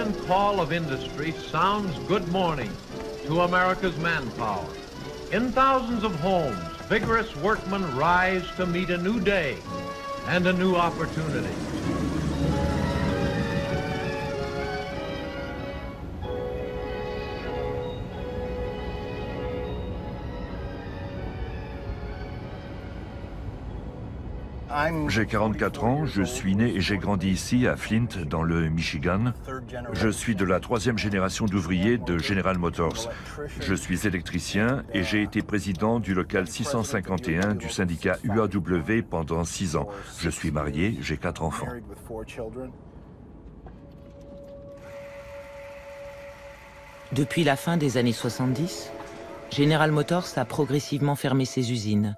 clarion call of industry sounds good morning to America's manpower. In thousands of homes, vigorous workmen rise to meet a new day and a new opportunity. J'ai 44 ans, je suis né et j'ai grandi ici, à Flint, dans le Michigan. Je suis de la troisième génération d'ouvriers de General Motors. Je suis électricien et j'ai été président du local 651 du syndicat UAW pendant 6 ans. Je suis marié, j'ai 4 enfants. Depuis la fin des années 70, General Motors a progressivement fermé ses usines,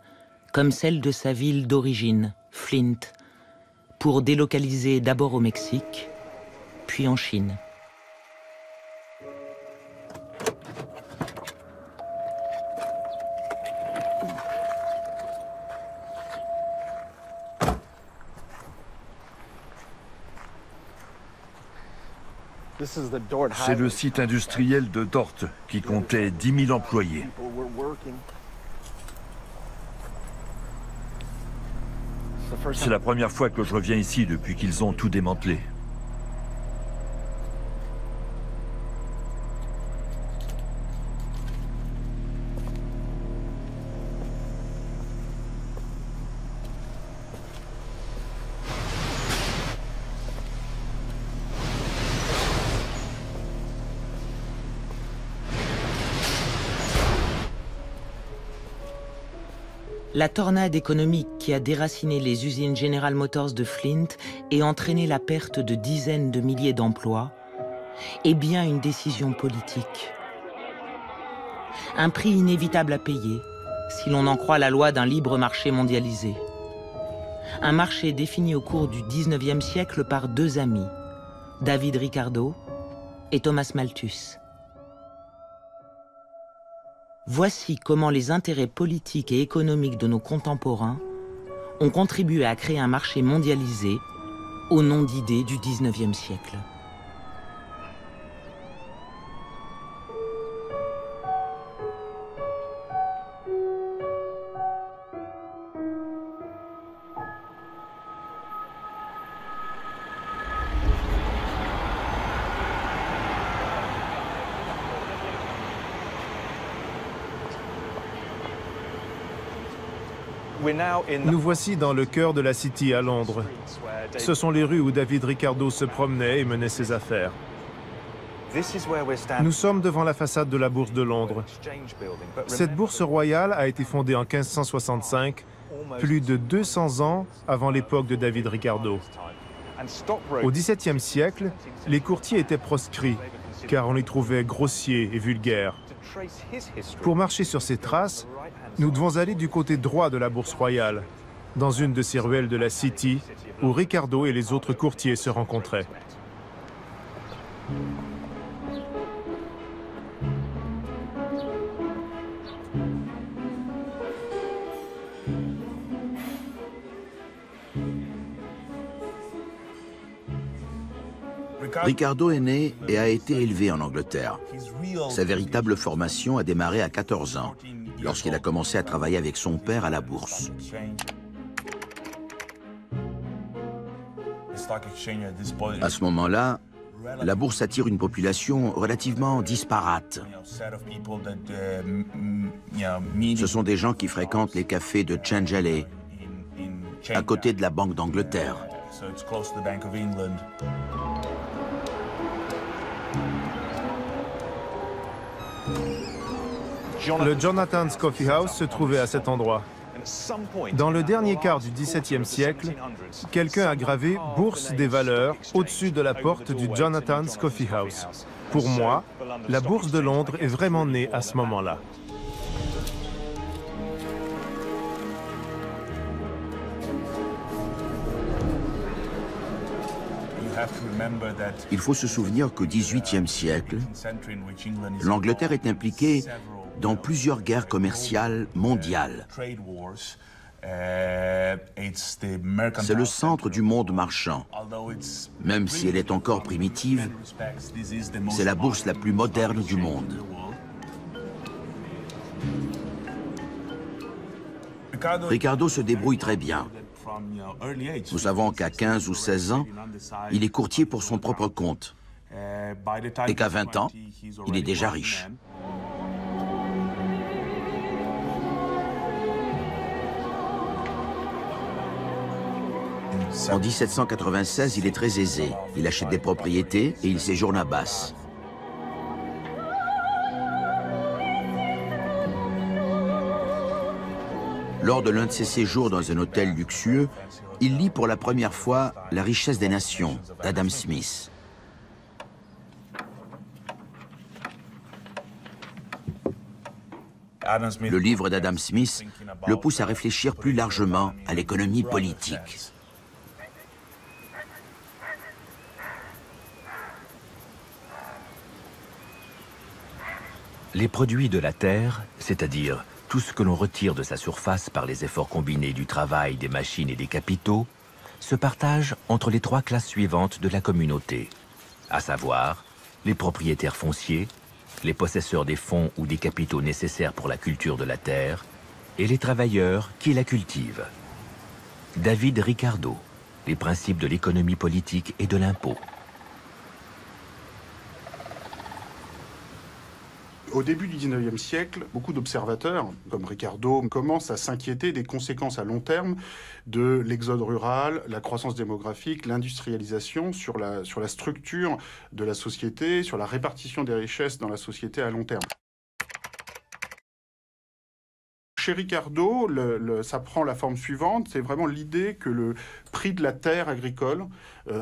comme celle de sa ville d'origine, Flint, pour délocaliser d'abord au Mexique, puis en Chine. C'est le site industriel de Dort qui comptait 10 000 employés. C'est la première fois que je reviens ici depuis qu'ils ont tout démantelé. La tornade économique qui a déraciné les usines General Motors de Flint et entraîné la perte de dizaines de milliers d'emplois est bien une décision politique. Un prix inévitable à payer si l'on en croit la loi d'un libre marché mondialisé. Un marché défini au cours du 19e siècle par deux amis, David Ricardo et Thomas Malthus. Voici comment les intérêts politiques et économiques de nos contemporains ont contribué à créer un marché mondialisé au nom d'idées du 19e siècle. Nous voici dans le cœur de la City à Londres. Ce sont les rues où David Ricardo se promenait et menait ses affaires. Nous sommes devant la façade de la Bourse de Londres. Cette bourse royale a été fondée en 1565, plus de 200 ans avant l'époque de David Ricardo. Au XVIIe siècle, les courtiers étaient proscrits, car on les trouvait grossiers et vulgaires. Pour marcher sur ces traces, nous devons aller du côté droit de la Bourse royale, dans une de ces ruelles de la City, où Ricardo et les autres courtiers se rencontraient. Ricardo est né et a été élevé en Angleterre. Sa véritable formation a démarré à 14 ans, lorsqu'il a commencé à travailler avec son père à la bourse. À ce moment-là, la bourse attire une population relativement disparate. Ce sont des gens qui fréquentent les cafés de Change Alley, à côté de la Banque d'Angleterre. Le Jonathan's Coffee House se trouvait à cet endroit. Dans le dernier quart du XVIIe siècle, quelqu'un a gravé « Bourse des valeurs » au-dessus de la porte du Jonathan's Coffee House. Pour moi, la Bourse de Londres est vraiment née à ce moment-là. Il faut se souvenir qu'au XVIIIe siècle, l'Angleterre est impliquée dans plusieurs guerres commerciales mondiales. C'est le centre du monde marchand. Même si elle est encore primitive, c'est la bourse la plus moderne du monde. Ricardo se débrouille très bien. Nous savons qu'à 15 ou 16 ans, il est courtier pour son propre compte. Et qu'à 20 ans, il est déjà riche. En 1796, il est très aisé. Il achète des propriétés et il séjourne à Basse. Lors de l'un de ses séjours dans un hôtel luxueux, il lit pour la première fois La richesse des nations d'Adam Smith. Le livre d'Adam Smith le pousse à réfléchir plus largement à l'économie politique. Les produits de la terre, c'est-à-dire tout ce que l'on retire de sa surface par les efforts combinés du travail, des machines et des capitaux, se partagent entre les trois classes suivantes de la communauté, à savoir les propriétaires fonciers, les possesseurs des fonds ou des capitaux nécessaires pour la culture de la terre, et les travailleurs qui la cultivent. David Ricardo, les principes de l'économie politique et de l'impôt. Au début du 19e siècle, beaucoup d'observateurs, comme Ricardo, commencent à s'inquiéter des conséquences à long terme de l'exode rural, la croissance démographique, l'industrialisation sur la structure de la société, sur la répartition des richesses dans la société à long terme. Chez Ricardo, ça prend la forme suivante, c'est vraiment l'idée que le prix de la terre agricole,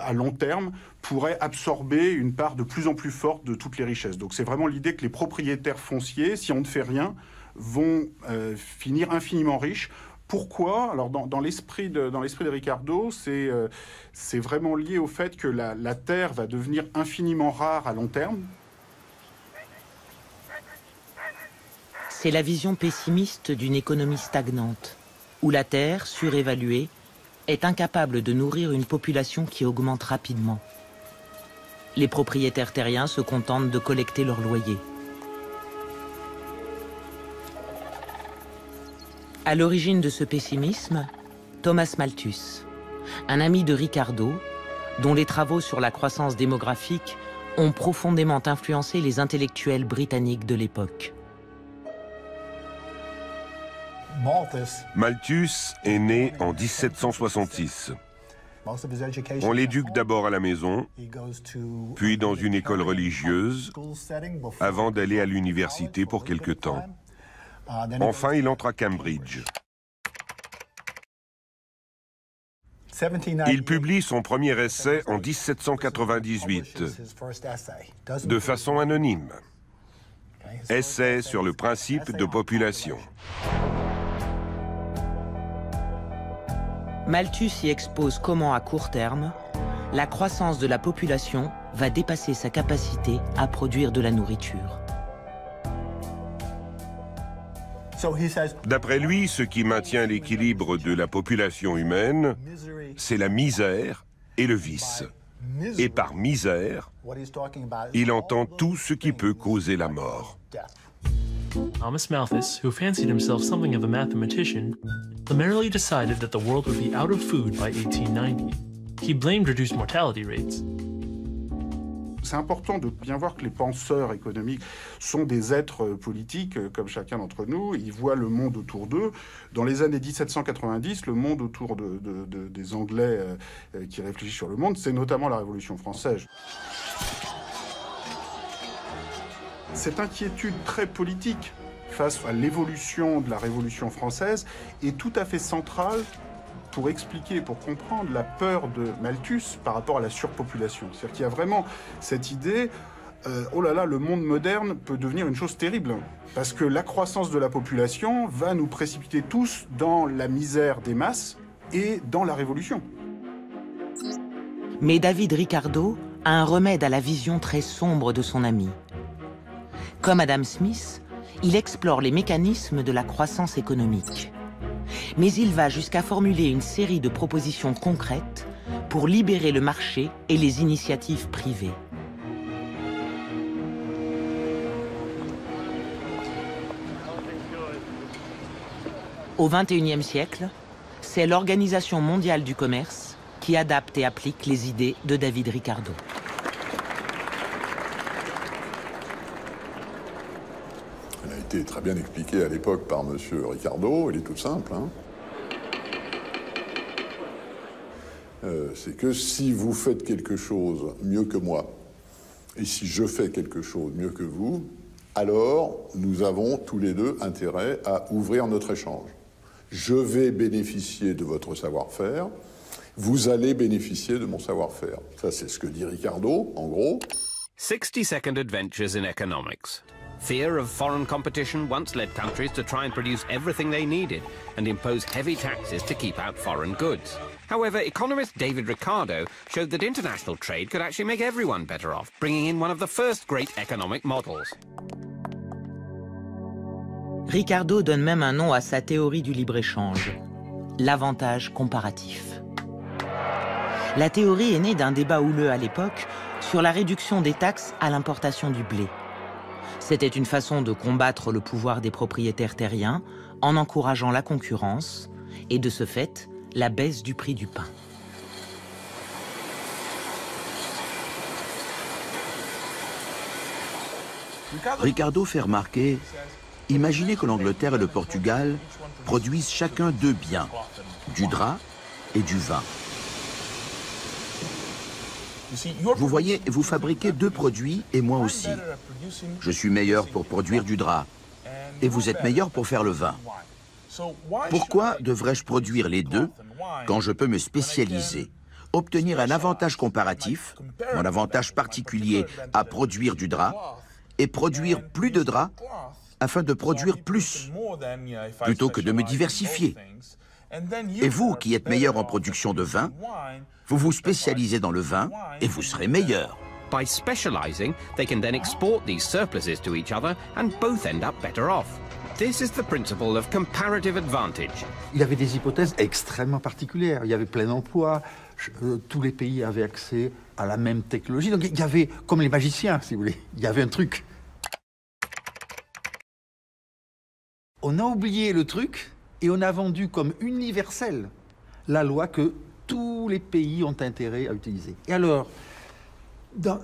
à long terme, pourrait absorber une part de plus en plus forte de toutes les richesses. Donc c'est vraiment l'idée que les propriétaires fonciers, si on ne fait rien, vont finir infiniment riches. Pourquoi? Alors dans l'esprit de Ricardo, c'est vraiment lié au fait que la terre va devenir infiniment rare à long terme. C'est la vision pessimiste d'une économie stagnante, où la terre, surévaluée, est incapable de nourrir une population qui augmente rapidement. Les propriétaires terriens se contentent de collecter leur loyer. À l'origine de ce pessimisme, Thomas Malthus, un ami de Ricardo, dont les travaux sur la croissance démographique ont profondément influencé les intellectuels britanniques de l'époque. Malthus est né en 1766. On l'éduque d'abord à la maison, puis dans une école religieuse, avant d'aller à l'université pour quelque temps. Enfin, il entre à Cambridge. Il publie son premier essai en 1798, de façon anonyme. Essai sur le principe de population. Malthus y expose comment, à court terme, la croissance de la population va dépasser sa capacité à produire de la nourriture. D'après lui, ce qui maintient l'équilibre de la population humaine, c'est la misère et le vice. Et par misère, il entend tout ce qui peut causer la mort. Thomas Malthus, who fancied himself something of a mathematician, summarily decided that the world would be out of food by 1890. He blamed reduced mortality rates. C'est important de bien voir que les penseurs économiques sont des êtres politiques, comme chacun d'entre nous. Ils voient le monde autour d'eux. Dans les années 1790, le monde autour des Anglais qui réfléchissent sur le monde, c'est notamment la Révolution française. Cette inquiétude très politique face à l'évolution de la Révolution française est tout à fait centrale pour expliquer, pour comprendre la peur de Malthus par rapport à la surpopulation. C'est-à-dire qu'il y a vraiment cette idée, oh là là, le monde moderne peut devenir une chose terrible, parce que la croissance de la population va nous précipiter tous dans la misère des masses et dans la révolution. Mais David Ricardo a un remède à la vision très sombre de son ami. Comme Adam Smith, il explore les mécanismes de la croissance économique. Mais il va jusqu'à formuler une série de propositions concrètes pour libérer le marché et les initiatives privées. Au XXIe siècle, c'est l'Organisation mondiale du commerce qui adapte et applique les idées de David Ricardo. Elle a été très bien expliquée à l'époque par M. Ricardo, elle est toute simple. C'est que si vous faites quelque chose mieux que moi, et si je fais quelque chose mieux que vous, alors nous avons tous les deux intérêt à ouvrir notre échange. Je vais bénéficier de votre savoir-faire, vous allez bénéficier de mon savoir-faire. Ça, c'est ce que dit Ricardo, en gros. 60-second adventures in economics. Fear of foreign competition once led countries to try and produce everything they needed and impose heavy taxes to keep out foreign goods. However, economist David Ricardo showed that international trade could actually make everyone better off, bringing in one of the first great economic models. Ricardo donne même un nom à sa théorie du libre-échange, l'avantage comparatif. La théorie est née d'un débat houleux à l'époque sur la réduction des taxes à l'importation du blé. C'était une façon de combattre le pouvoir des propriétaires terriens en encourageant la concurrence et, de ce fait, la baisse du prix du pain. Ricardo fait remarquer, imaginez que l'Angleterre et le Portugal produisent chacun deux biens, du drap et du vin. Vous voyez, vous fabriquez deux produits et moi aussi. Je suis meilleur pour produire du drap et vous êtes meilleur pour faire le vin. Pourquoi devrais-je produire les deux quand je peux me spécialiser, obtenir un avantage comparatif, mon avantage particulier à produire du drap, et produire plus de drap afin de produire plus, plutôt que de me diversifier. Et vous, qui êtes meilleur en production de vin, vous vous spécialisez dans le vin et vous serez meilleur. By specializing, they can then export these surpluses to each other and both end up better off. This is the principle of comparative advantage. Il y avait des hypothèses extrêmement particulières. Il y avait plein emploi, tous les pays avaient accès à la même technologie. Donc il y avait, comme les magiciens, si vous voulez, il y avait un truc. On a oublié le truc et on a vendu comme universelle la loi que tous les pays ont intérêt à utiliser. Et alors,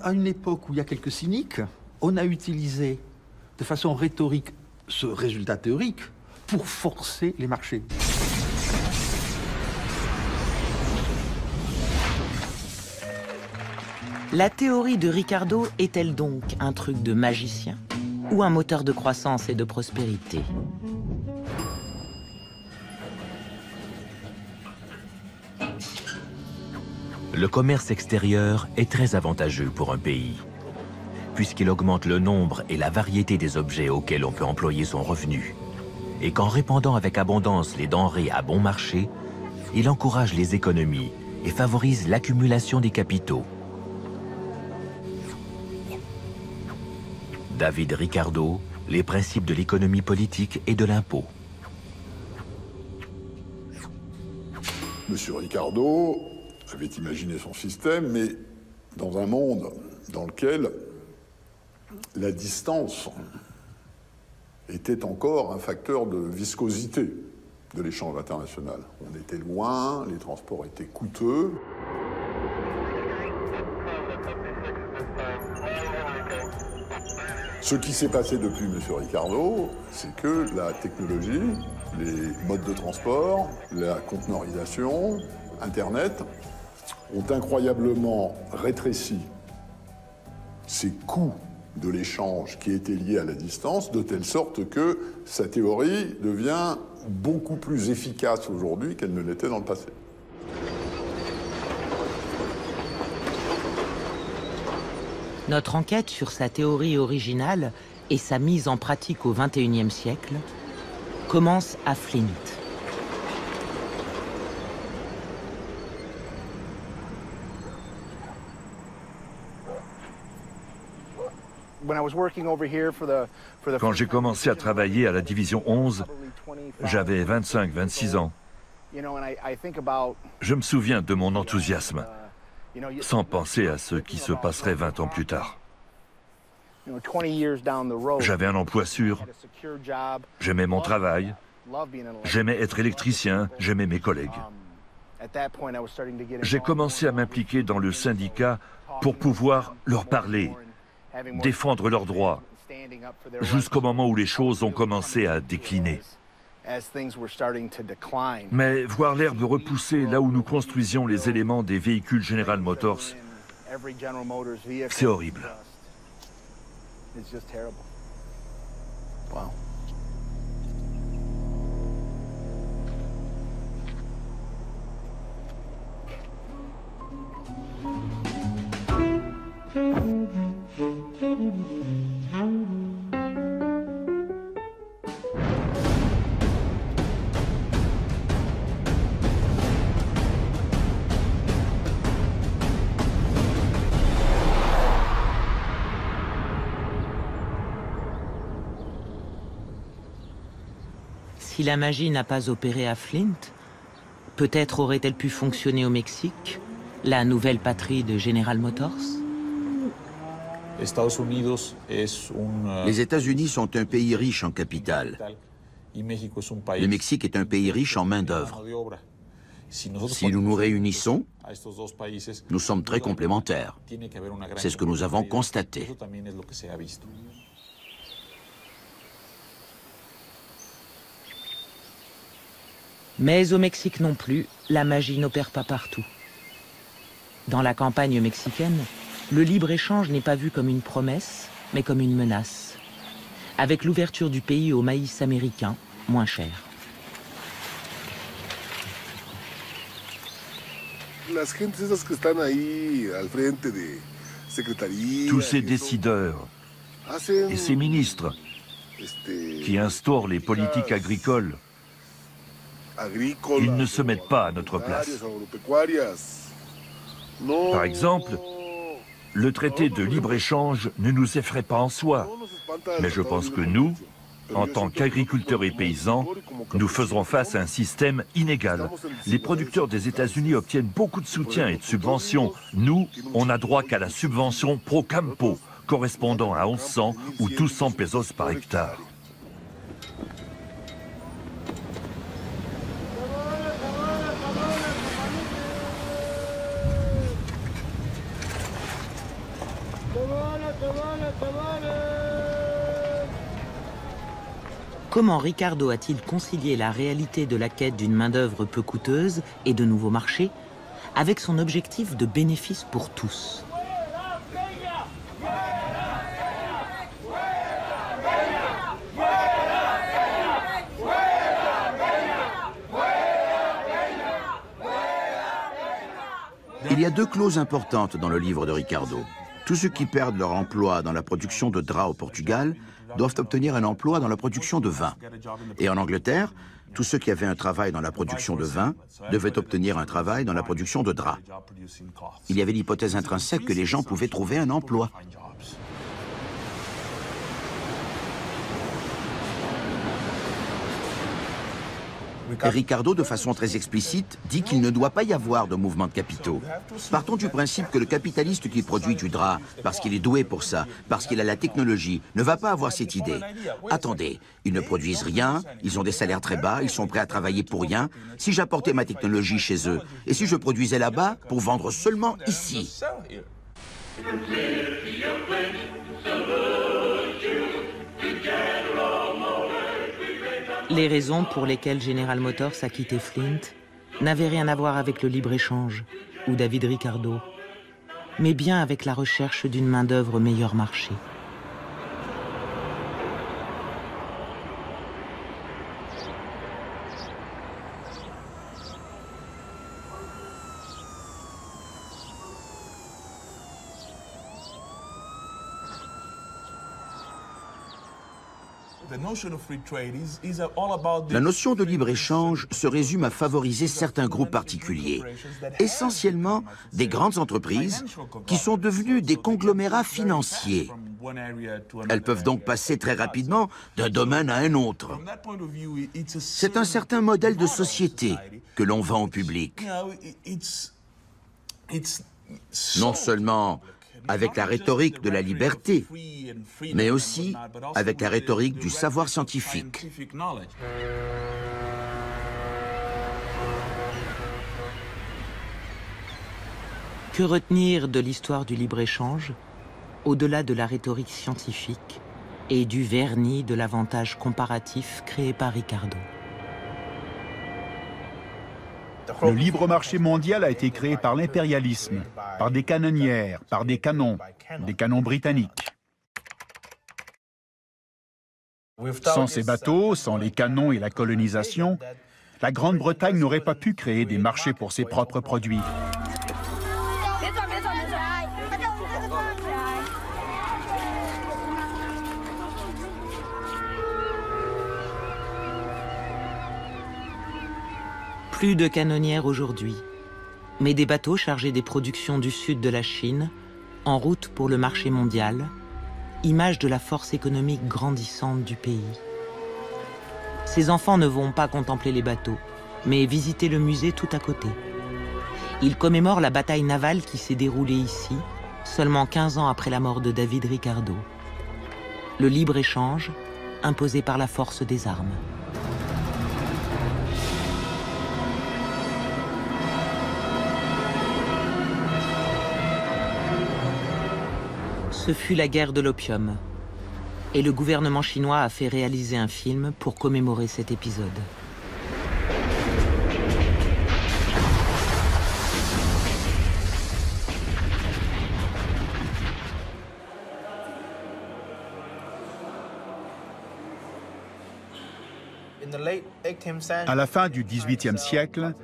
à une époque où il y a quelques cyniques, on a utilisé de façon rhétorique ce résultat théorique pour forcer les marchés. La théorie de Ricardo est-elle donc un truc de magicien ou un moteur de croissance et de prospérité ? Le commerce extérieur est très avantageux pour un pays, puisqu'il augmente le nombre et la variété des objets auxquels on peut employer son revenu, et qu'en répandant avec abondance les denrées à bon marché, il encourage les économies et favorise l'accumulation des capitaux. David Ricardo, les principes de l'économie politique et de l'impôt. Monsieur Ricardo avait imaginé son système, mais dans un monde dans lequel la distance était encore un facteur de viscosité de l'échange international. On était loin, les transports étaient coûteux. Ce qui s'est passé depuis M. Ricardo, c'est que la technologie, les modes de transport, la conteneurisation, Internet, ont incroyablement rétréci ces coûts de l'échange qui étaient liés à la distance, de telle sorte que sa théorie devient beaucoup plus efficace aujourd'hui qu'elle ne l'était dans le passé. Notre enquête sur sa théorie originale et sa mise en pratique au XXIe siècle commence à Flint. Quand j'ai commencé à travailler à la division 11, j'avais 25-26 ans. Je me souviens de mon enthousiasme, sans penser à ce qui se passerait 20 ans plus tard. J'avais un emploi sûr, j'aimais mon travail, j'aimais être électricien, j'aimais mes collègues. J'ai commencé à m'impliquer dans le syndicat pour pouvoir leur parler, défendre leurs droits, jusqu'au moment où les choses ont commencé à décliner. Mais voir l'herbe repousser là où nous construisions les éléments des véhicules General Motors, c'est horrible. Si la magie n'a pas opéré à Flint, peut-être aurait-elle pu fonctionner au Mexique, la nouvelle patrie de General Motors? Les États-Unis sont un pays riche en capital. Le Mexique est un pays riche en main-d'œuvre. Si nous nous réunissons, nous sommes très complémentaires. C'est ce que nous avons constaté. Mais au Mexique non plus, la magie n'opère pas partout. Dans la campagne mexicaine, le libre-échange n'est pas vu comme une promesse, mais comme une menace. Avec l'ouverture du pays au maïs américain, moins cher. Tous ces décideurs et ces ministres qui instaurent les politiques agricoles, ils ne se mettent pas à notre place. Par exemple, le traité de libre-échange ne nous effraie pas en soi, mais je pense que nous, en tant qu'agriculteurs et paysans, nous faisons face à un système inégal. Les producteurs des États-Unis obtiennent beaucoup de soutien et de subventions. Nous, on n'a droit qu'à la subvention pro campo, correspondant à 1100 ou 1200 pesos par hectare. Comment Ricardo a-t-il concilié la réalité de la quête d'une main-d'œuvre peu coûteuse et de nouveaux marchés avec son objectif de bénéfice pour tous? Il y a deux clauses importantes dans le livre de Ricardo. Tous ceux qui perdent leur emploi dans la production de draps au Portugal doivent obtenir un emploi dans la production de vin. Et en Angleterre, tous ceux qui avaient un travail dans la production de vin devaient obtenir un travail dans la production de draps. Il y avait l'hypothèse intrinsèque que les gens pouvaient trouver un emploi. Et Ricardo, de façon très explicite, dit qu'il ne doit pas y avoir de mouvement de capitaux. Partons du principe que le capitaliste qui produit du drap, parce qu'il est doué pour ça, parce qu'il a la technologie, ne va pas avoir cette idée. Attendez, ils ne produisent rien, ils ont des salaires très bas, ils sont prêts à travailler pour rien. Si j'apportais ma technologie chez eux, et si je produisais là-bas pour vendre seulement ici? Les raisons pour lesquelles General Motors a quitté Flint n'avaient rien à voir avec le libre-échange ou David Ricardo, mais bien avec la recherche d'une main-d'œuvre meilleur marché. La notion de libre-échange se résume à favoriser certains groupes particuliers, essentiellement des grandes entreprises qui sont devenues des conglomérats financiers. Elles peuvent donc passer très rapidement d'un domaine à un autre. C'est un certain modèle de société que l'on vend au public. Non seulement avec la rhétorique de la liberté, mais aussi avec la rhétorique du savoir scientifique. Que retenir de l'histoire du libre-échange, au-delà de la rhétorique scientifique et du vernis de l'avantage comparatif créé par Ricardo? Le libre marché mondial a été créé par l'impérialisme, par des canonnières, par des canons britanniques. Sans ces bateaux, sans les canons et la colonisation, la Grande-Bretagne n'aurait pas pu créer des marchés pour ses propres produits. Plus de canonnières aujourd'hui, mais des bateaux chargés des productions du sud de la Chine, en route pour le marché mondial, image de la force économique grandissante du pays. Ces enfants ne vont pas contempler les bateaux, mais visiter le musée tout à côté. Ils commémorent la bataille navale qui s'est déroulée ici, seulement 15 ans après la mort de David Ricardo. Le libre-échange imposé par la force des armes. Ce fut la guerre de l'opium, et le gouvernement chinois a fait réaliser un film pour commémorer cet épisode. À la fin du XVIIIe siècle,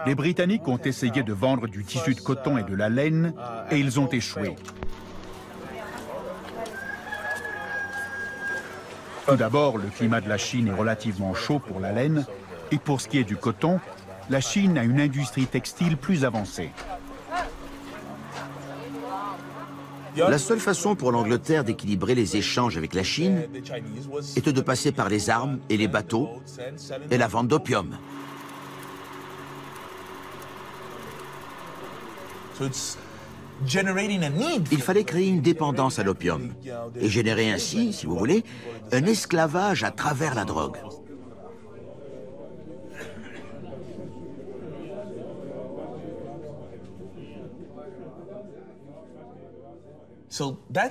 les Britanniques ont essayé de vendre du tissu de coton et de la laine, et ils ont échoué. Tout d'abord, le climat de la Chine est relativement chaud pour la laine, et pour ce qui est du coton, la Chine a une industrie textile plus avancée. La seule façon pour l'Angleterre d'équilibrer les échanges avec la Chine était de passer par les armes et les bateaux et la vente d'opium. Il fallait créer une dépendance à l'opium et générer ainsi, si vous voulez, un esclavage à travers la drogue.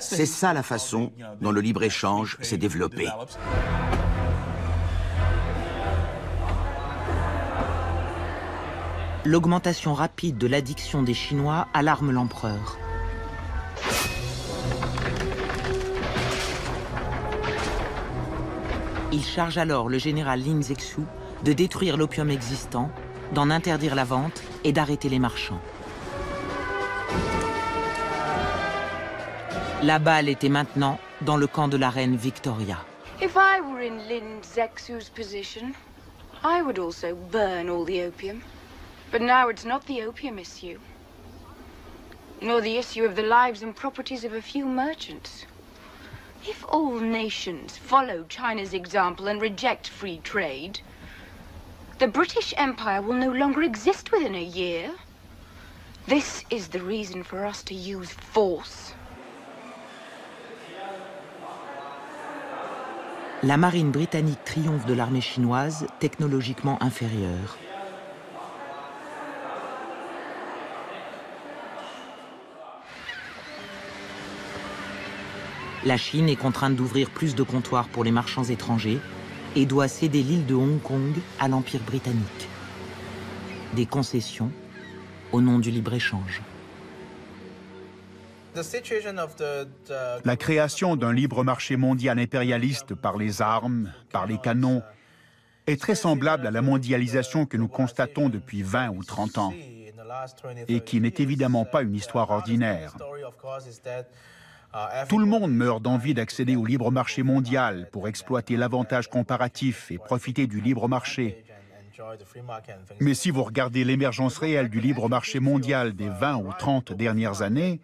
C'est ça la façon dont le libre-échange s'est développé. L'augmentation rapide de l'addiction des Chinois alarme l'empereur. Il charge alors le général Lin Zexu de détruire l'opium existant, d'en interdire la vente et d'arrêter les marchands. La balle était maintenant dans le camp de la reine Victoria. If I were in Lin Zexu's position, I would also burn all the opium. But now it's not the opium issue, nor the issue of the lives and properties of a few merchants. If all nations follow China's example and reject free trade, the British Empire will no longer exist within a year. This is the reason for us to use force. La marine britannique triomphe de l'armée chinoise, technologiquement inférieure. La Chine est contrainte d'ouvrir plus de comptoirs pour les marchands étrangers et doit céder l'île de Hong Kong à l'Empire britannique. Des concessions au nom du libre-échange. La création d'un libre marché mondial impérialiste par les armes, par les canons, est très semblable à la mondialisation que nous constatons depuis 20 ou 30 ans, et qui n'est évidemment pas une histoire ordinaire. Tout le monde meurt d'envie d'accéder au libre marché mondial pour exploiter l'avantage comparatif et profiter du libre marché. Mais si vous regardez l'émergence réelle du libre marché mondial des 20 ou 30 dernières années,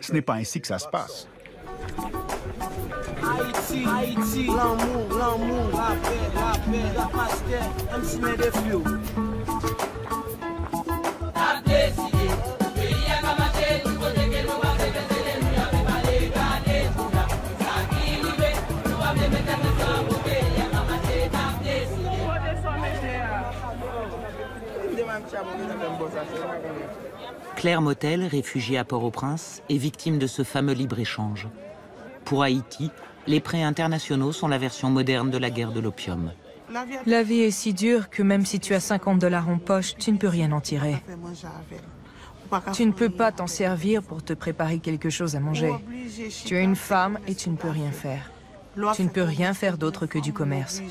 ce n'est pas ainsi que ça se passe. Haïti, l'amour, la paix, la pasteur, même si mes défis. Claire Motel, réfugiée à Port-au-Prince, est victime de ce fameux libre-échange. Pour Haïti, les prêts internationaux sont la version moderne de la guerre de l'opium. La vie est si dure que même si tu as 50 $ en poche, tu ne peux rien en tirer. Tu ne peux pas t'en servir pour te préparer quelque chose à manger. Tu es une femme et tu ne peux rien faire. Tu ne peux rien faire d'autre que du commerce.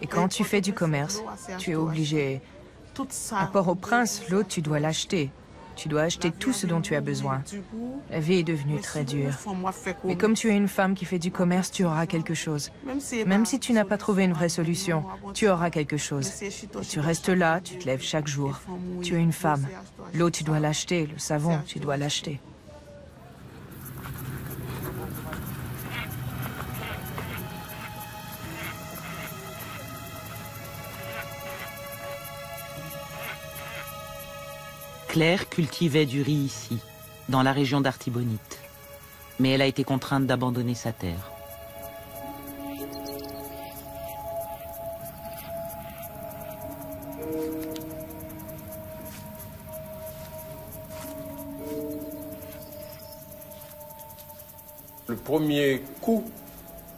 Et quand tu fais du commerce, tu es obligé. À Port-au-Prince, l'eau, tu dois l'acheter. Tu dois acheter tout ce dont tu as besoin. La vie est devenue très dure. Mais comme tu es une femme qui fait du commerce, tu auras quelque chose. Même si tu n'as pas trouvé une vraie solution, tu auras quelque chose. Et tu restes là, tu te lèves chaque jour. Tu es une femme. L'eau, tu dois l'acheter. Le savon, tu dois l'acheter. Claire cultivait du riz ici, dans la région d'Artibonite. Mais elle a été contrainte d'abandonner sa terre. Le premier coup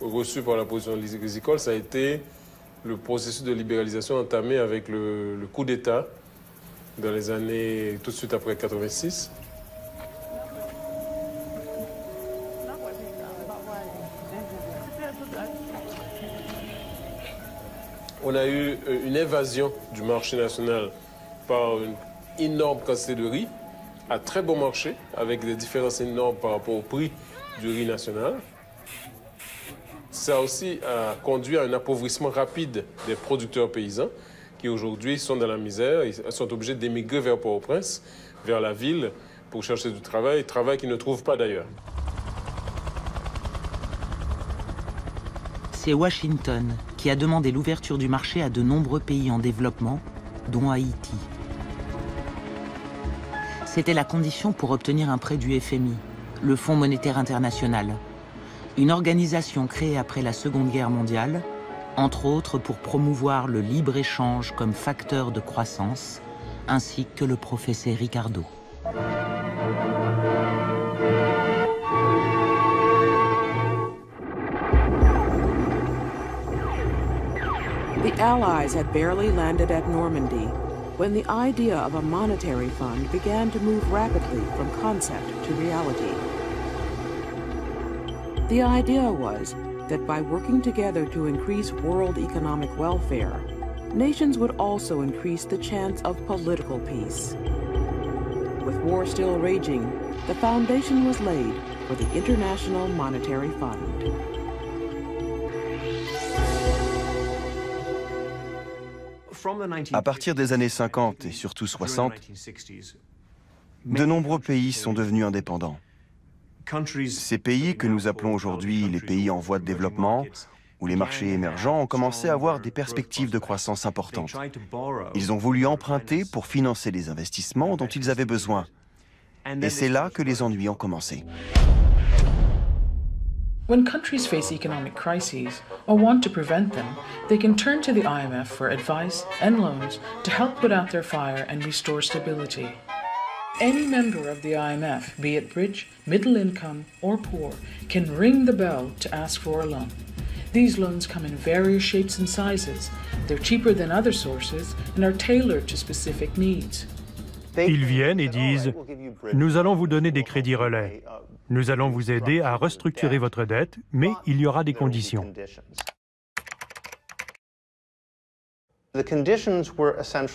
reçu par la position agricole, ça a été le processus de libéralisation entamé avec le coup d'État dans les années tout de suite après 86. On a eu une invasion du marché national par une énorme quantité de riz à très bon marché, avec des différences énormes par rapport au prix du riz national. Ça aussi a conduit à un appauvrissement rapide des producteurs paysans qui aujourd'hui sont dans la misère, ils sont obligés d'émigrer vers Port-au-Prince, vers la ville, pour chercher du travail qu'ils ne trouvent pas d'ailleurs. C'est Washington qui a demandé l'ouverture du marché à de nombreux pays en développement, dont Haïti. C'était la condition pour obtenir un prêt du FMI, le Fonds monétaire international, une organisation créée après la Seconde Guerre mondiale, entre autres pour promouvoir le libre-échange comme facteur de croissance, ainsi que le professeur Ricardo. The Allies had barely landed at Normandy when the idea of a monetary fund began to move rapidly from concept to reality. The idea was that by working together to increase world economic welfare, nations would also increase the chance of political peace. With war still raging, the foundation was laid for the International Monetary Fund. À partir des années 50 et surtout 60, de nombreux pays sont devenus indépendants. Ces pays que nous appelons aujourd'hui les pays en voie de développement ou les marchés émergents ont commencé à avoir des perspectives de croissance importantes. Ils ont voulu emprunter pour financer les investissements dont ils avaient besoin. Et c'est là que les ennuis ont commencé. When countries face economic crises or want to prevent them, they can turn to the IMF for advice and loans to help put out their fire and restore stability. Any member of the IMF, be it rich, middle income, or poor, can ring the bell to ask for a loan. These loans come in various shapes and sizes. They're cheaper than other sources and are tailored to specific needs. Ils viennent et disent « Nous allons vous donner des crédits relais. Nous allons vous aider à restructurer votre dette, mais il y aura des conditions. »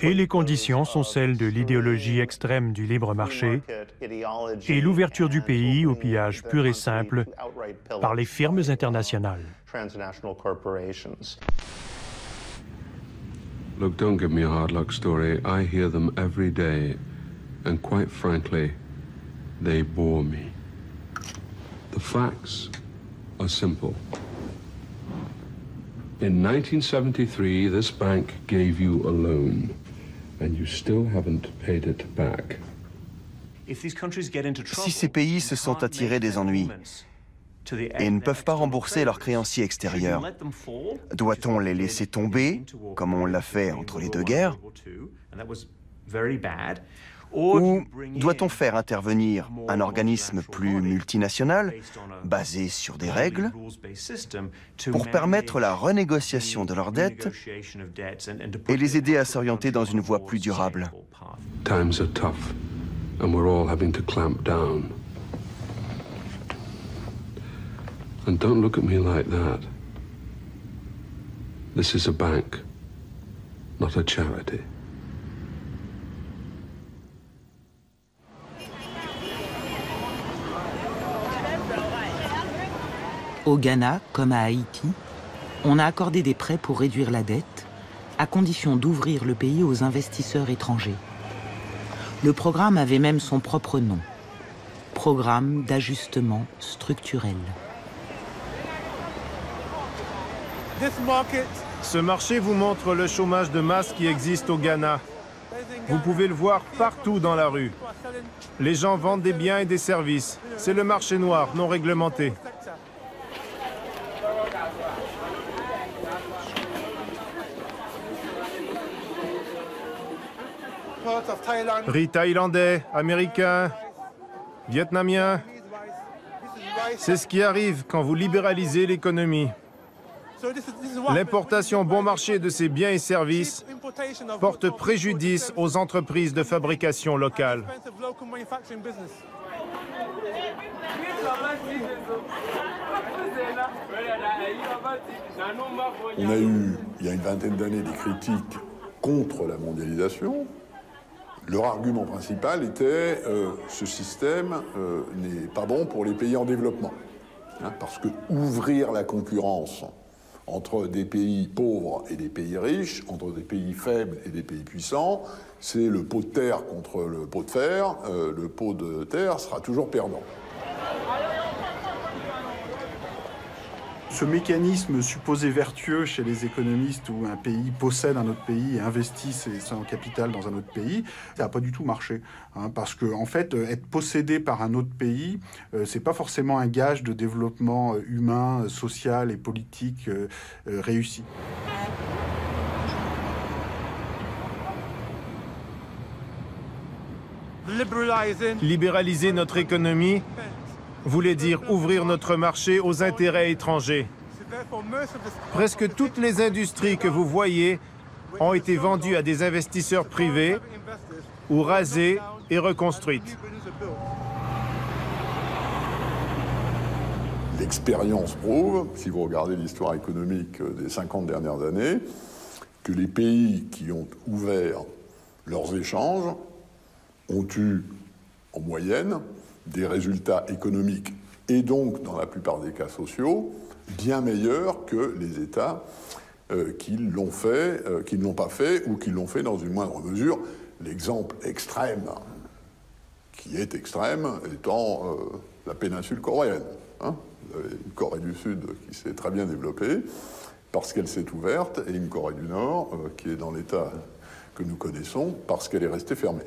Et les conditions sont celles de l'idéologie extrême du libre marché et l'ouverture du pays au pillage pur et simple par les firmes internationales. Look, don't give me a hard luck story. I hear them every day, and quite frankly, they bore me. The facts are simple. In 1973, this bank gave you a loan, and you still haven't paid it back. Si ces pays se sont attirés des ennuis et ne peuvent pas rembourser leurs créanciers extérieurs, doit-on les laisser tomber, comme on l'a fait entre les deux guerres? Ou doit-on faire intervenir un organisme plus multinational, basé sur des règles, pour permettre la renégociation de leurs dettes et les aider à s'orienter dans une voie plus durable? Times are tough, and we're all having to clamp down. And don't look at me like that. This is a bank, not a charity. Au Ghana, comme à Haïti, on a accordé des prêts pour réduire la dette, à condition d'ouvrir le pays aux investisseurs étrangers. Le programme avait même son propre nom, Programme d'ajustement structurel. Ce marché vous montre le chômage de masse qui existe au Ghana. Vous pouvez le voir partout dans la rue. Les gens vendent des biens et des services. C'est le marché noir non réglementé. Riz thaïlandais, américain, vietnamien. C'est ce qui arrive quand vous libéralisez l'économie. L'importation bon marché de ces biens et services porte préjudice aux entreprises de fabrication locales. On a eu, il y a une vingtaine d'années, des critiques contre la mondialisation. Leur argument principal était ce système n'est pas bon pour les pays en développement. Hein, parce que ouvrir la concurrence entre des pays pauvres et des pays riches, entre des pays faibles et des pays puissants, c'est le pot de terre contre le pot de fer. Le pot de terre sera toujours perdant. Ce mécanisme supposé vertueux chez les économistes où un pays possède un autre pays et investit son capital dans un autre pays, ça n'a pas du tout marché. Hein, parce que, en fait, être possédé par un autre pays, c'est pas forcément un gage de développement humain, social et politique réussi. Libéraliser notre économie voulait dire ouvrir notre marché aux intérêts étrangers. Presque toutes les industries que vous voyez ont été vendues à des investisseurs privés ou rasées et reconstruites. L'expérience prouve, si vous regardez l'histoire économique des 50 dernières années, que les pays qui ont ouvert leurs échanges ont eu, en moyenne, des résultats économiques et donc, dans la plupart des cas sociaux, bien meilleurs que les États qui ne l'ont pas fait ou qui l'ont fait dans une moindre mesure. L'exemple extrême, qui est extrême, étant la péninsule coréenne. Hein, une Corée du Sud qui s'est très bien développée parce qu'elle s'est ouverte, et une Corée du Nord qui est dans l'état que nous connaissons parce qu'elle est restée fermée.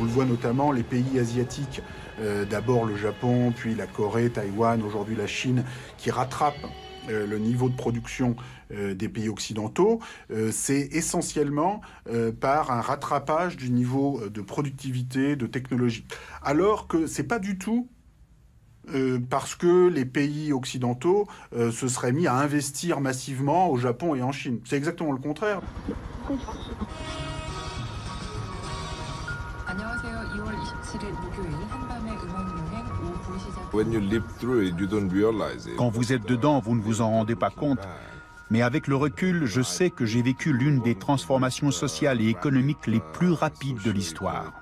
On le voit notamment, les pays asiatiques, d'abord le Japon, puis la Corée, Taïwan, aujourd'hui la Chine, qui rattrapent le niveau de production des pays occidentaux, c'est essentiellement par un rattrapage du niveau de productivité, de technologie. Alors que c'est pas du tout parce que les pays occidentaux se seraient mis à investir massivement au Japon et en Chine. C'est exactement le contraire. Quand vous êtes dedans, vous ne vous en rendez pas compte. Mais avec le recul, je sais que j'ai vécu l'une des transformations sociales et économiques les plus rapides de l'histoire.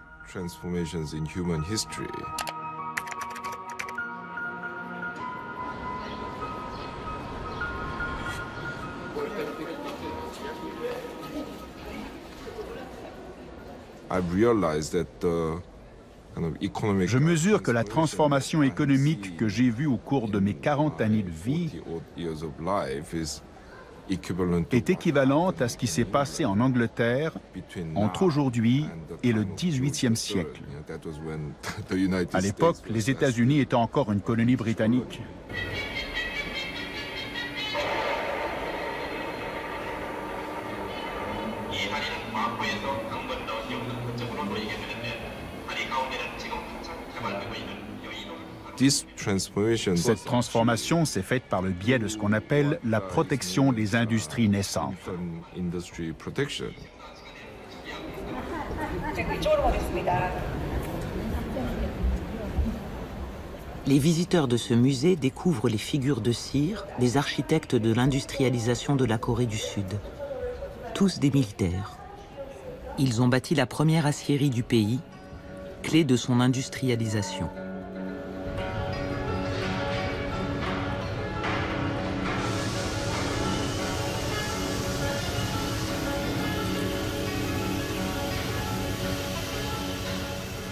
Je mesure que la transformation économique que j'ai vue au cours de mes 40 années de vie est équivalente à ce qui s'est passé en Angleterre entre aujourd'hui et le XVIIIe siècle. À l'époque, les États-Unis étaient encore une colonie britannique. Cette transformation s'est faite par le biais de ce qu'on appelle la protection des industries naissantes. Les visiteurs de ce musée découvrent les figures de cire des architectes de l'industrialisation de la Corée du Sud. Tous des militaires. Ils ont bâti la première aciérie du pays, clé de son industrialisation.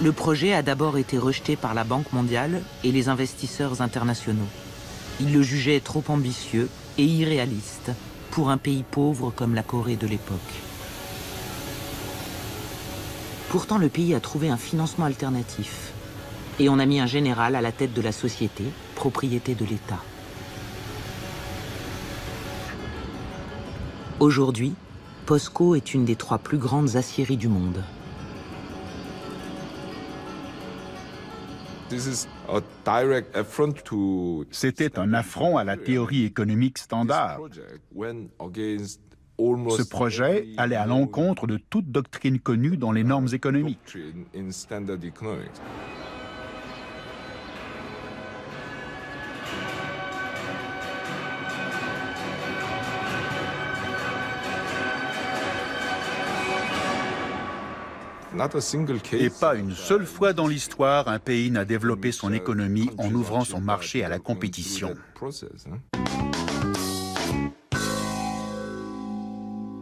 Le projet a d'abord été rejeté par la Banque mondiale et les investisseurs internationaux. Ils le jugeaient trop ambitieux et irréaliste pour un pays pauvre comme la Corée de l'époque. Pourtant, le pays a trouvé un financement alternatif et on a mis un général à la tête de la société, propriété de l'État. Aujourd'hui, POSCO est une des 3 plus grandes aciéries du monde. C'était un affront à la théorie économique standard. Ce projet allait à l'encontre de toute doctrine connue dans les normes économiques. Et pas une seule fois dans l'histoire, un pays n'a développé son économie en ouvrant son marché à la compétition.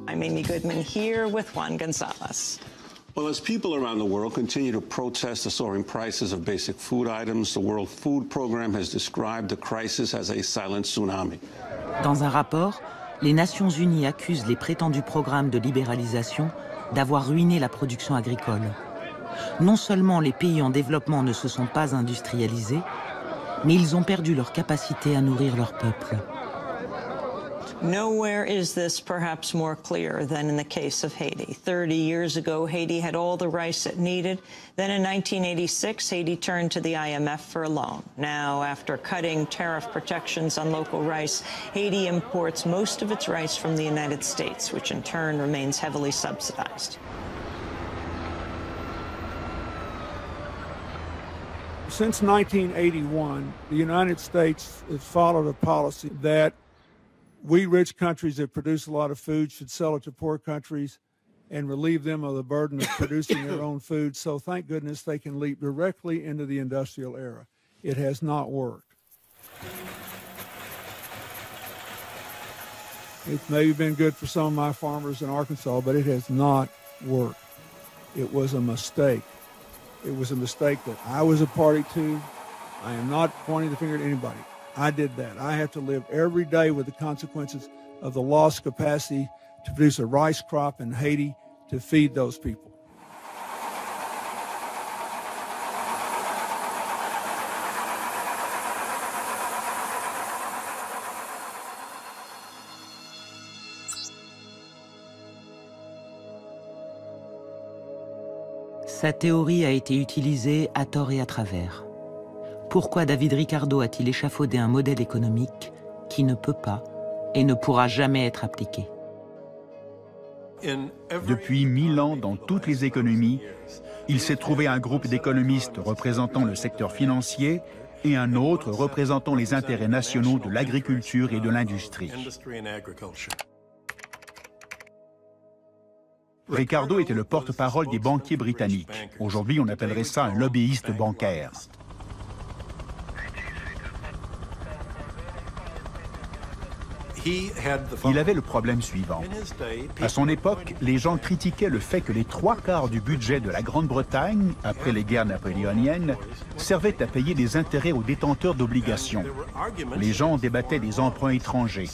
I'm Amy Goodman here with Juan Gonzalez. Well, as people around the world continue to protest the soaring prices of basic food items, the World Food Program has described the crisis as a silent tsunami. Dans un rapport, les Nations Unies accusent les prétendus programmes de libéralisation d'avoir ruiné la production agricole. Non seulement les pays en développement ne se sont pas industrialisés, mais ils ont perdu leur capacité à nourrir leur peuple. Nowhere is this perhaps more clear than in the case of Haiti. 30 years ago, Haiti had all the rice it needed. Then in 1986, Haiti turned to the IMF for a loan. Now, after cutting tariff protections on local rice, Haiti imports most of its rice from the United States, which in turn remains heavily subsidized. Since 1981, the United States has followed a policy that we rich countries that produce a lot of food should sell it to poor countries and relieve them of the burden of producing their own food. So thank goodness they can leap directly into the industrial era. It has not worked. It's maybe been good for some of my farmers in Arkansas, but it has not worked. It was a mistake. It was a mistake that I was a party to. I am not pointing the finger at anybody. I did that. I have to live every day with the consequences of the lost capacity to produce a rice crop in Haiti to feed those people. Sa théorie a été utilisée à tort et à travers. Pourquoi David Ricardo a-t-il échafaudé un modèle économique qui ne peut pas et ne pourra jamais être appliqué? Depuis 1000 ans, dans toutes les économies, il s'est trouvé un groupe d'économistes représentant le secteur financier et un autre représentant les intérêts nationaux de l'agriculture et de l'industrie. Ricardo était le porte-parole des banquiers britanniques. Aujourd'hui, on appellerait ça un lobbyiste bancaire. Il avait le problème suivant. À son époque, les gens critiquaient le fait que les 3/4 du budget de la Grande-Bretagne, après les guerres napoléoniennes, servaient à payer des intérêts aux détenteurs d'obligations. Les gens débattaient des emprunts étrangers.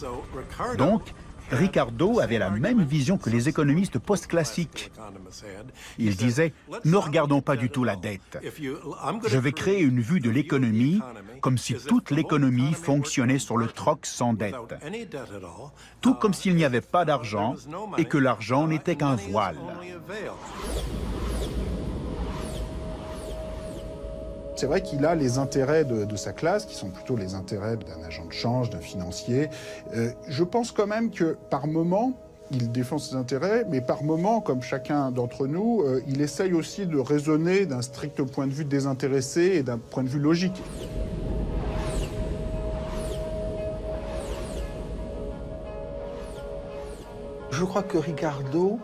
Donc, Ricardo avait la même vision que les économistes post-classiques. Il disait « Ne regardons pas du tout la dette. Je vais créer une vue de l'économie comme si toute l'économie fonctionnait sur le troc sans dette. Tout comme s'il n'y avait pas d'argent et que l'argent n'était qu'un voile. » C'est vrai qu'il a les intérêts de sa classe, qui sont plutôt les intérêts d'un agent de change, d'un financier. Je pense quand même que par moment, il défend ses intérêts, mais par moment, comme chacun d'entre nous, il essaye aussi de raisonner d'un strict point de vue désintéressé et d'un point de vue logique. Je crois que Ricardo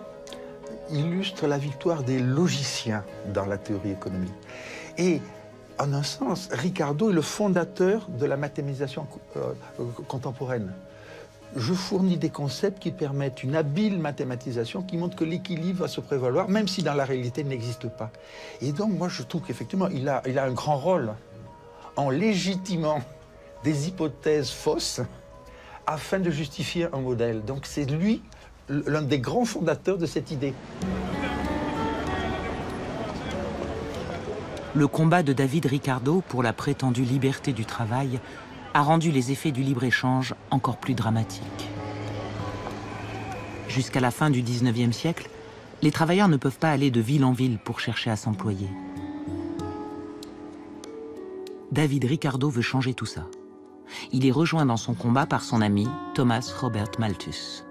illustre la victoire des logiciens dans la théorie économique. Et en un sens, Ricardo est le fondateur de la mathématisation contemporaine. Je fournis des concepts qui permettent une habile mathématisation qui montre que l'équilibre va se prévaloir, même si dans la réalité il n'existe pas. Et donc moi je trouve qu'effectivement il a un grand rôle en légitimant des hypothèses fausses afin de justifier un modèle. Donc c'est lui l'un des grands fondateurs de cette idée. Le combat de David Ricardo pour la prétendue liberté du travail a rendu les effets du libre-échange encore plus dramatiques. Jusqu'à la fin du XIXe siècle, les travailleurs ne peuvent pas aller de ville en ville pour chercher à s'employer. David Ricardo veut changer tout ça. Il est rejoint dans son combat par son ami Thomas Robert Malthus.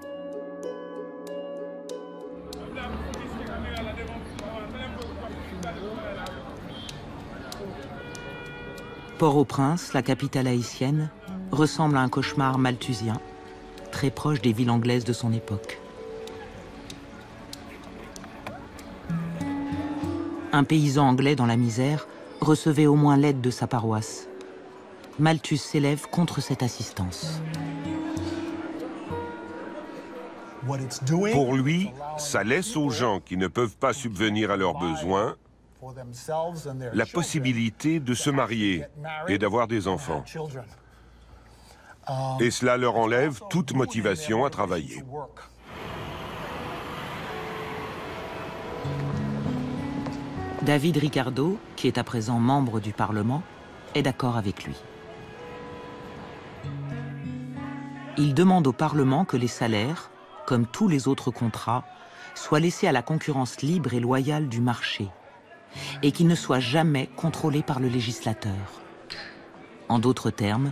Port-au-Prince, la capitale haïtienne, ressemble à un cauchemar malthusien, très proche des villes anglaises de son époque. Un paysan anglais dans la misère recevait au moins l'aide de sa paroisse. Malthus s'élève contre cette assistance. Pour lui, ça laisse aux gens qui ne peuvent pas subvenir à leurs besoins la possibilité de se marier et d'avoir des enfants. Et cela leur enlève toute motivation à travailler. David Ricardo, qui est à présent membre du Parlement, est d'accord avec lui. Il demande au Parlement que les salaires, comme tous les autres contrats, soient laissés à la concurrence libre et loyale du marché, et qui ne soit jamais contrôlé par le législateur. En d'autres termes,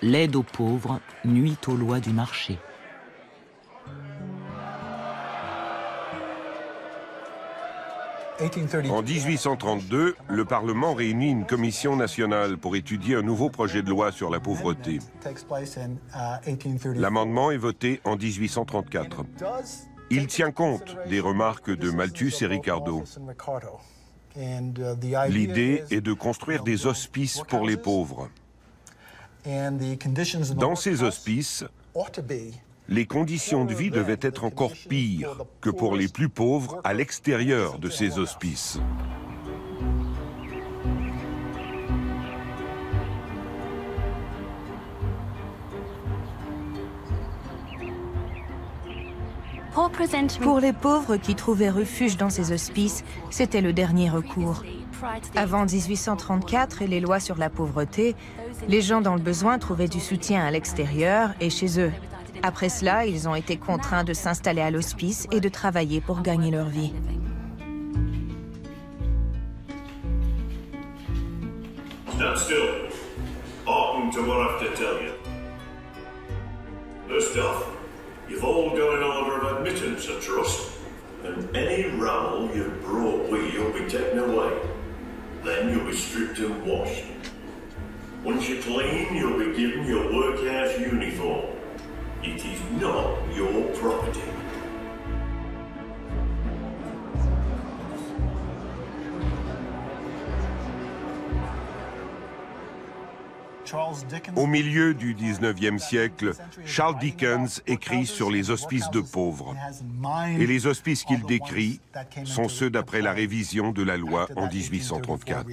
l'aide aux pauvres nuit aux lois du marché. En 1832, le Parlement réunit une commission nationale pour étudier un nouveau projet de loi sur la pauvreté. L'amendement est voté en 1834. Il tient compte des remarques de Malthus et Ricardo. L'idée est de construire des hospices pour les pauvres. Dans ces hospices, les conditions de vie devaient être encore pires que pour les plus pauvres à l'extérieur de ces hospices. Pour les pauvres qui trouvaient refuge dans ces hospices, c'était le dernier recours. Avant 1834 et les lois sur la pauvreté, les gens dans le besoin trouvaient du soutien à l'extérieur et chez eux. Après cela, ils ont été contraints de s'installer à l'hospice et de travailler pour gagner leur vie. Stand still. Hearken to what I have to tell you. First off, you've all got an order of admittance, I trust, and any rabble you've brought with you will be taken away. Then you'll be stripped and washed. Once you're clean, you'll be given your workhouse uniform. It is not your property. Au milieu du 19e siècle, Charles Dickens écrit sur les hospices de pauvres. Et les hospices qu'il décrit sont ceux d'après la révision de la loi en 1834.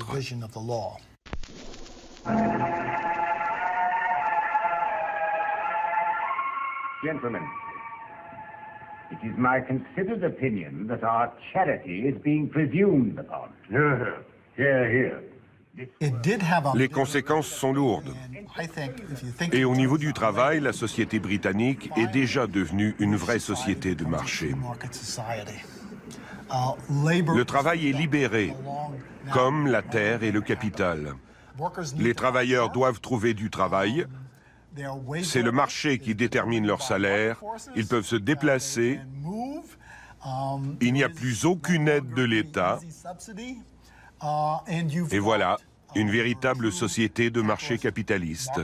Gentlemen, it is my considered opinion that our charity is being presumed upon. Hear, hear. Les conséquences sont lourdes. Et au niveau du travail, la société britannique est déjà devenue une vraie société de marché. Le travail est libéré, comme la terre et le capital. Les travailleurs doivent trouver du travail. C'est le marché qui détermine leur salaire. Ils peuvent se déplacer. Il n'y a plus aucune aide de l'État. Et voilà, une véritable société de marché capitaliste.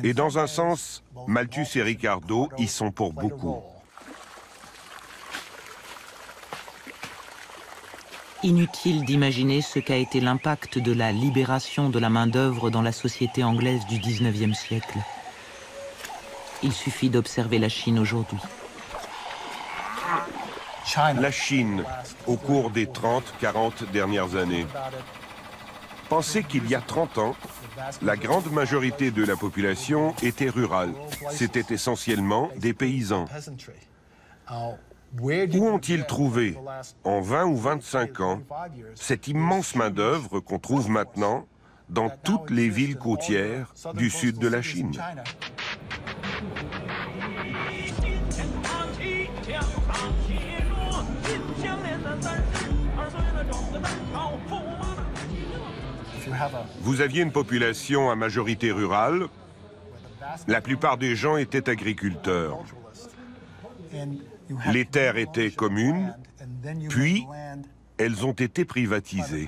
Et dans un sens, Malthus et Ricardo y sont pour beaucoup. Inutile d'imaginer ce qu'a été l'impact de la libération de la main-d'œuvre dans la société anglaise du XIXe siècle. Il suffit d'observer la Chine aujourd'hui. La Chine, au cours des 30-40 dernières années. Pensez qu'il y a 30 ans, la grande majorité de la population était rurale. C'était essentiellement des paysans. Où ont-ils trouvé, en 20 ou 25 ans, cette immense main-d'œuvre qu'on trouve maintenant dans toutes les villes côtières du sud de la Chine? Vous aviez une population à majorité rurale. La plupart des gens étaient agriculteurs. Les terres étaient communes, puis elles ont été privatisées.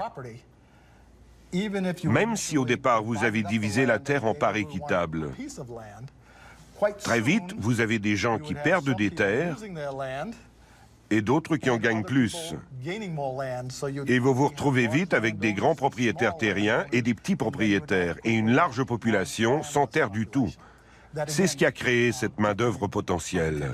Même si au départ vous avez divisé la terre en parts équitables, très vite vous avez des gens qui perdent des terres et d'autres qui en gagnent plus. Et vous vous retrouvez vite avec des grands propriétaires terriens et des petits propriétaires, et une large population sans terre du tout. C'est ce qui a créé cette main-d'œuvre potentielle.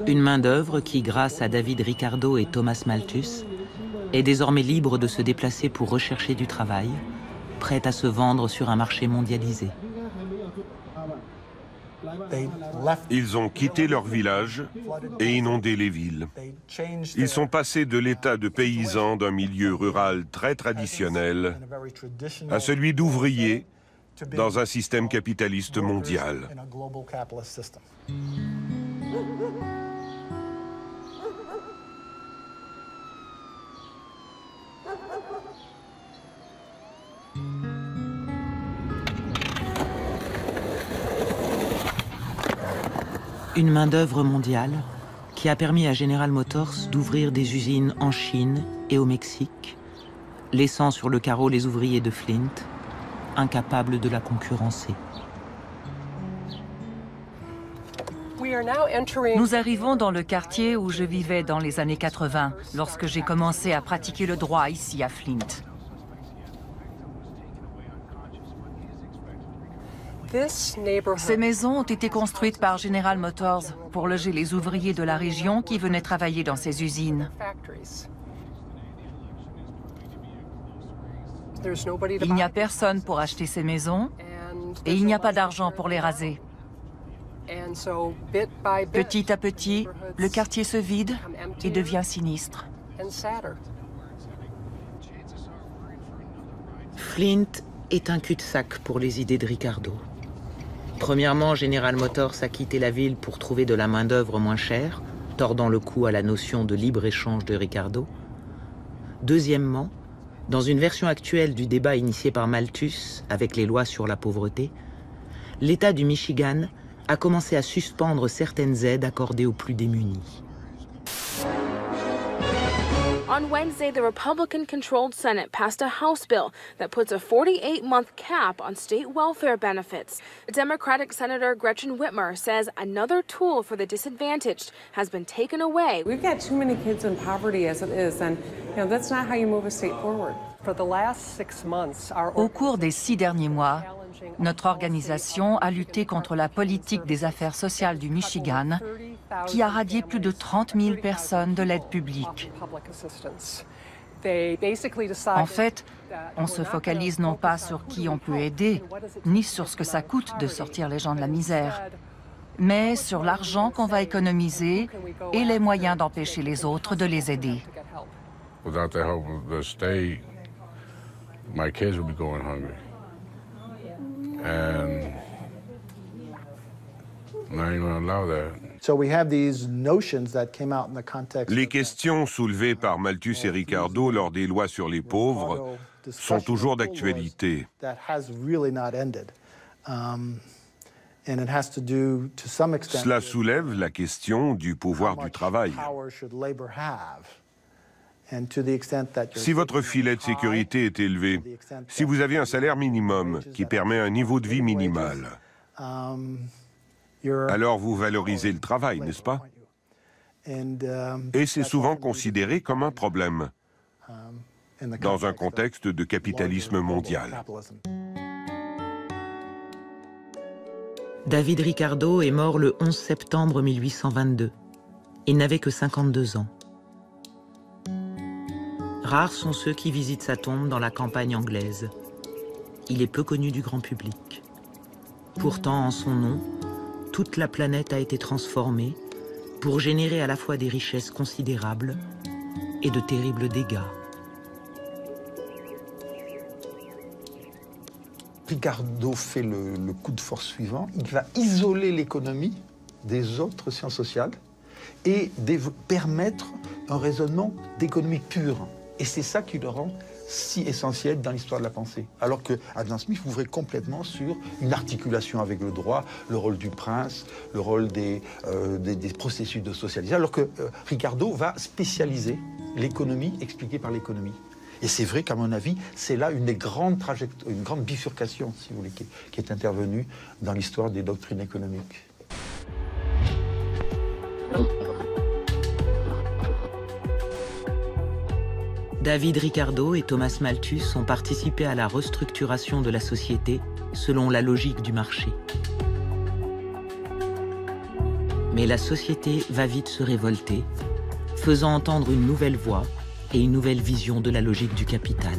Une main-d'œuvre qui, grâce à David Ricardo et Thomas Malthus, est désormais libre de se déplacer pour rechercher du travail, prête à se vendre sur un marché mondialisé. Ils ont quitté leur village et inondé les villes. Ils sont passés de l'état de paysans d'un milieu rural très traditionnel à celui d'ouvriers dans un système capitaliste mondial. Une main-d'œuvre mondiale qui a permis à General Motors d'ouvrir des usines en Chine et au Mexique, laissant sur le carreau les ouvriers de Flint, incapables de la concurrencer. Nous arrivons dans le quartier où je vivais dans les années 80, lorsque j'ai commencé à pratiquer le droit ici à Flint. Ces maisons ont été construites par General Motors pour loger les ouvriers de la région qui venaient travailler dans ces usines. Il n'y a personne pour acheter ces maisons et il n'y a pas d'argent pour les raser. Petit à petit, le quartier se vide et devient sinistre. Flint est un cul-de-sac pour les idées de Ricardo. Premièrement, General Motors a quitté la ville pour trouver de la main-d'œuvre moins chère, tordant le cou à la notion de libre-échange de Ricardo. Deuxièmement, dans une version actuelle du débat initié par Malthus avec les lois sur la pauvreté, l'État du Michigan a commencé à suspendre certaines aides accordées aux plus démunis. On Wednesday, the Republican-controlled Senate passed a House bill that puts a 48-month cap on state welfare benefits. Democratic Senator Gretchen Whitmer says another tool for the disadvantaged has been taken away. We've got too many kids in poverty as it is, and that's not how you move a state forward. Au cours des 6 derniers mois, notre organisation a lutté contre la politique des affaires sociales du Michigan, qui a radié plus de 30 000 personnes de l'aide publique. En fait, on se focalise non pas sur qui on peut aider, ni sur ce que ça coûte de sortir les gens de la misère, mais sur l'argent qu'on va économiser et les moyens d'empêcher les autres de les aider. Without the help of the state, my kids would be going hungry. And I'm not even going to allow that. Les questions soulevées par Malthus et Ricardo lors des lois sur les pauvres sont toujours d'actualité. Cela soulève la question du pouvoir du travail. Si votre filet de sécurité est élevé, si vous avez un salaire minimum qui permet un niveau de vie minimal, alors vous valorisez le travail, n'est-ce pas? Et c'est souvent considéré comme un problème dans un contexte de capitalisme mondial. David Ricardo est mort le 11 septembre 1822. Il n'avait que 52 ans. Rares sont ceux qui visitent sa tombe dans la campagne anglaise. Il est peu connu du grand public. Pourtant, en son nom, toute la planète a été transformée pour générer à la fois des richesses considérables et de terribles dégâts. Ricardo fait le coup de force suivant. Il va isoler l'économie des autres sciences sociales et permettre un raisonnement d'économie pure. Et c'est ça qui le rend si essentiel dans l'histoire de la pensée. Alors que Adam Smith ouvrait complètement sur une articulation avec le droit, le rôle du prince, le rôle des processus de socialisation, alors que Ricardo va spécialiser l'économie expliquée par l'économie. Et c'est vrai qu'à mon avis, c'est là une grande bifurcation, si vous voulez, qui est intervenue dans l'histoire des doctrines économiques. David Ricardo et Thomas Malthus ont participé à la restructuration de la société selon la logique du marché. Mais la société va vite se révolter, faisant entendre une nouvelle voix et une nouvelle vision de la logique du capital.